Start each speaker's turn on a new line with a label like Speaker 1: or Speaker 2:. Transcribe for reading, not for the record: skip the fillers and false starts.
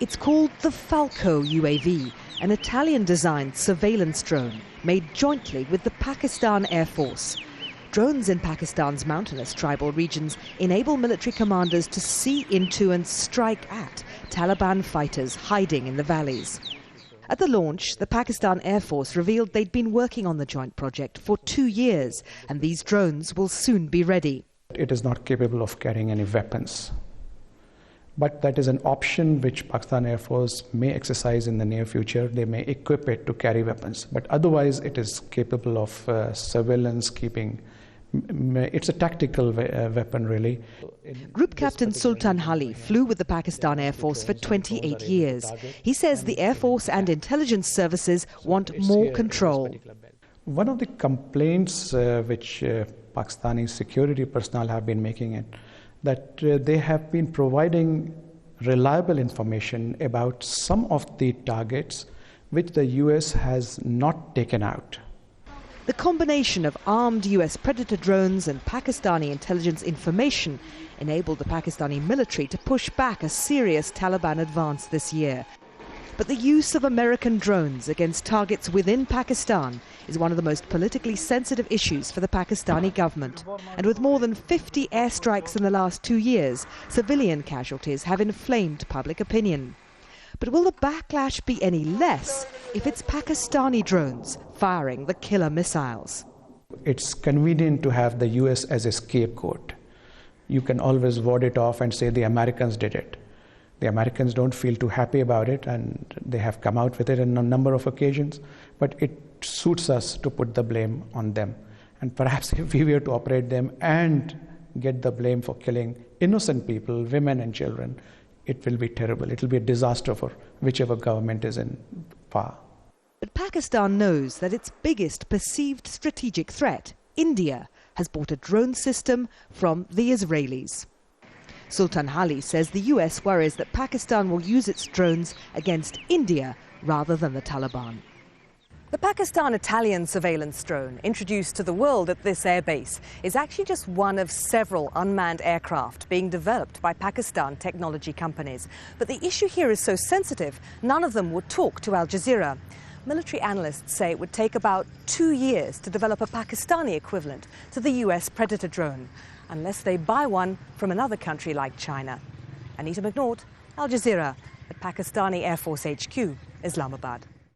Speaker 1: It's called the Falco UAV, an Italian-designed surveillance drone made jointly with the Pakistan Air Force. Drones in Pakistan's mountainous tribal regions enable military commanders to see into and strike at Taliban fighters hiding in the valleys. At the launch, the Pakistan Air Force revealed they'd been working on the joint project for 2 years, and these drones will soon be ready.
Speaker 2: It is not capable of carrying any weapons, but that is an option which Pakistan Air Force may exercise in the near future. They may equip it to carry weapons, but otherwise it is capable of surveillance, keeping. It's a tactical weapon, really.
Speaker 1: Group Captain Sultan Ali flew with the Pakistan Air Force for 28 years. He says the Air Force and intelligence services want more control.
Speaker 2: One of the complaints which Pakistani security personnel have been making it, that they have been providing reliable information about some of the targets which the US has not taken out.
Speaker 1: The combination of armed US Predator drones and Pakistani intelligence information enabled the Pakistani military to push back a serious Taliban advance this year. But the use of American drones against targets within Pakistan is one of the most politically sensitive issues for the Pakistani government. And with more than 50 airstrikes in the last 2 years, civilian casualties have inflamed public opinion. But will the backlash be any less if it's Pakistani drones firing the killer missiles?
Speaker 2: It's convenient to have the US as a scapegoat. You can always ward it off and say the Americans did it. The Americans don't feel too happy about it, and they have come out with it on a number of occasions, but it suits us to put the blame on them. And perhaps if we were to operate them and get the blame for killing innocent people, women and children, it will be terrible. It will be a disaster for whichever government is in power.
Speaker 1: But Pakistan knows that its biggest perceived strategic threat, India, has bought a drone system from the Israelis. Sultan Ali says the US worries that Pakistan will use its drones against India rather than the Taliban. The Pakistan-Italian surveillance drone introduced to the world at this airbase is actually just one of several unmanned aircraft being developed by Pakistan technology companies. But the issue here is so sensitive, none of them would talk to Al Jazeera. Military analysts say it would take about 2 years to develop a Pakistani equivalent to the US Predator drone, unless they buy one from another country like China. Anita McNaught, Al Jazeera, at Pakistani Air Force HQ, Islamabad.